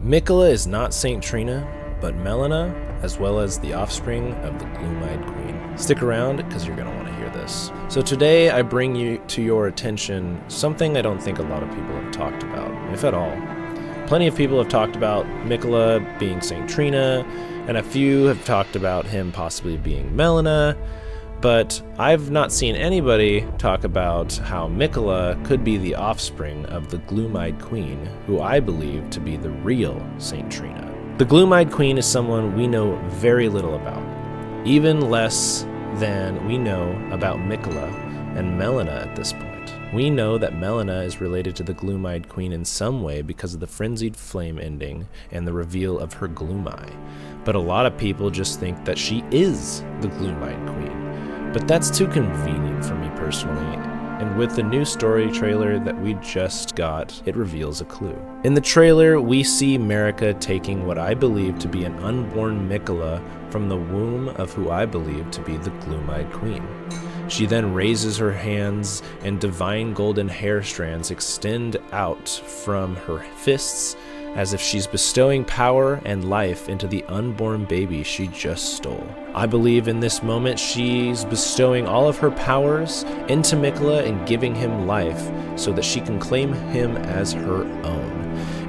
Miquella is not St. Trina, but Melina, as well as the offspring of the Gloom-eyed Queen. Stick around, because you're going to want to hear this. So today I bring you to your attention something I don't think a lot of people have talked about, if at all. Plenty of people have talked about Miquella being St. Trina, and a few have talked about him possibly being Melina, but I've not seen anybody talk about how Miquella could be the offspring of the Gloom-eyed Queen, who I believe to be the real St. Trina. The Gloom-eyed Queen is someone we know very little about, even less than we know about Miquella and Melina at this point. We know that Melina is related to the Gloom-eyed Queen in some way because of the frenzied flame ending and the reveal of her gloom eye, but a lot of people just think that she is the Gloom-eyed Queen. But that's too convenient for me personally, and with the new story trailer that we just got, it reveals a clue. In the trailer, we see Marika taking what I believe to be an unborn Miquella from the womb of who I believe to be the Gloom-eyed Queen. She then raises her hands, and divine golden hair strands extend out from her fists as if she's bestowing power and life into the unborn baby she just stole. I believe in this moment she's bestowing all of her powers into Miquella and giving him life so that she can claim him as her own.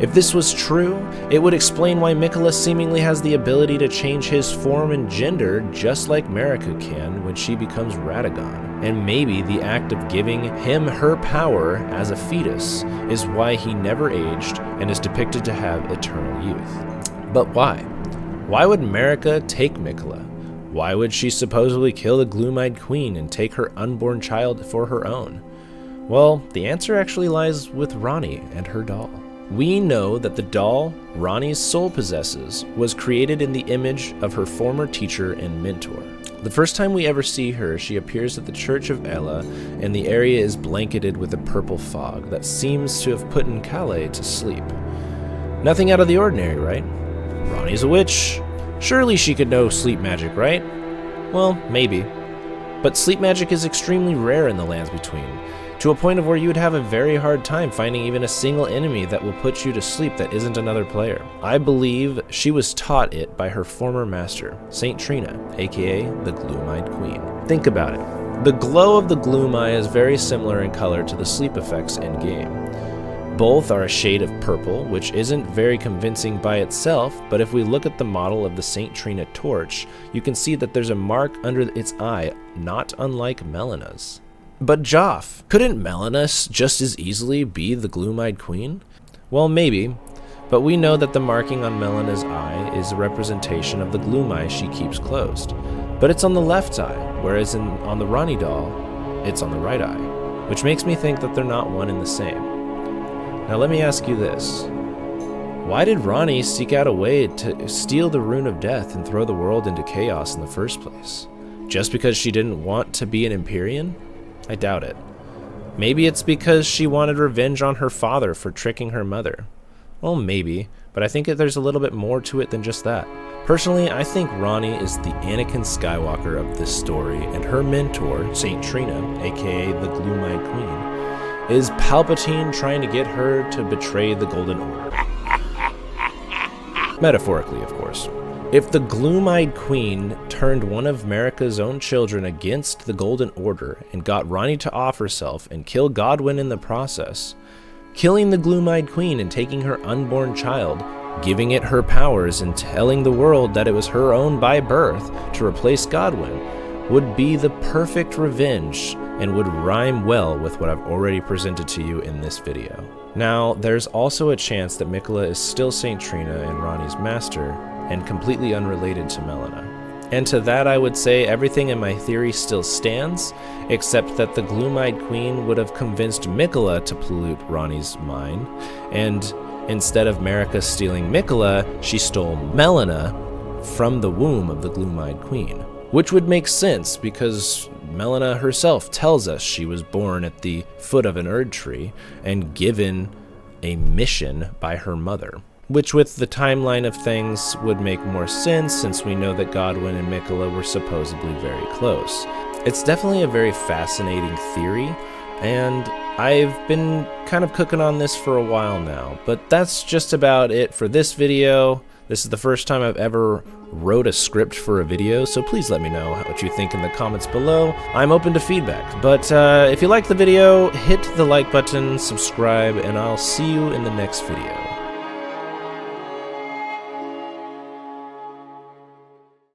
If this was true, it would explain why Miquella seemingly has the ability to change his form and gender just like Marika can when she becomes Radagon. And maybe the act of giving him her power as a fetus is why he never aged and is depicted to have eternal youth. But why? Why would Marika take Miquella? Why would she supposedly kill the Gloom-eyed Queen and take her unborn child for her own? Well, the answer actually lies with Ranni and her doll. We know that the doll Ranni's soul possesses was created in the image of her former teacher and mentor. The first time we ever see her, she appears at the Church of Ella, and the area is blanketed with a purple fog that seems to have put Miquella to sleep. Nothing out of the ordinary, right? Ranni's a witch. Surely she could know sleep magic, right? Well, maybe. But sleep magic is extremely rare in the lands between, to a point of where you would have a very hard time finding even a single enemy that will put you to sleep that isn't another player. I believe she was taught it by her former master, St. Trina, aka the Gloom-eyed Queen. Think about it. The glow of the gloom eye is very similar in color to the sleep effects in-game. Both are a shade of purple, which isn't very convincing by itself, but if we look at the model of the St. Trina torch, you can see that there's a mark under its eye, not unlike Melina's. But Joff, couldn't Melina just as easily be the Gloom-eyed Queen? Well, maybe, but we know that the marking on Melina's eye is a representation of the gloom eye she keeps closed. But it's on the left eye, whereas on the Ranni doll, it's on the right eye, which makes me think that they're not one and the same. Now let me ask you this. Why did Ranni seek out a way to steal the Rune of Death and throw the world into chaos in the first place? Just because she didn't want to be an Empyrean? I doubt it. Maybe it's because she wanted revenge on her father for tricking her mother. Well, maybe, but I think that there's a little bit more to it than just that. Personally, I think Ranni is the Anakin Skywalker of this story, and her mentor, St. Trina, aka the Gloom-eyed Queen, is Palpatine trying to get her to betray the Golden Order. Metaphorically, of course. If the Gloom-eyed Queen turned one of Marika's own children against the Golden Order and got Ranni to off herself and kill Godwyn in the process, killing the Gloom-eyed Queen and taking her unborn child, giving it her powers and telling the world that it was her own by birth to replace Godwyn, would be the perfect revenge and would rhyme well with what I've already presented to you in this video. Now, there's also a chance that Miquella is still St. Trina and Ranni's master, and completely unrelated to Melina. And to that I would say everything in my theory still stands, except that the Gloom-eyed Queen would have convinced Miquella to pollute Ranni's mind, and instead of Marika stealing Miquella, she stole Melina from the womb of the Gloom-eyed Queen. Which would make sense because Melina herself tells us she was born at the foot of an Erdtree and given a mission by her mother. Which with the timeline of things would make more sense since we know that Godwyn and Miquella were supposedly very close. It's definitely a very fascinating theory, and I've been kind of cooking on this for a while now, but that's just about it for this video. This is the first time I've ever wrote a script for a video, so please let me know what you think in the comments below. I'm open to feedback, but if you like the video, hit the like button, subscribe, and I'll see you in the next video.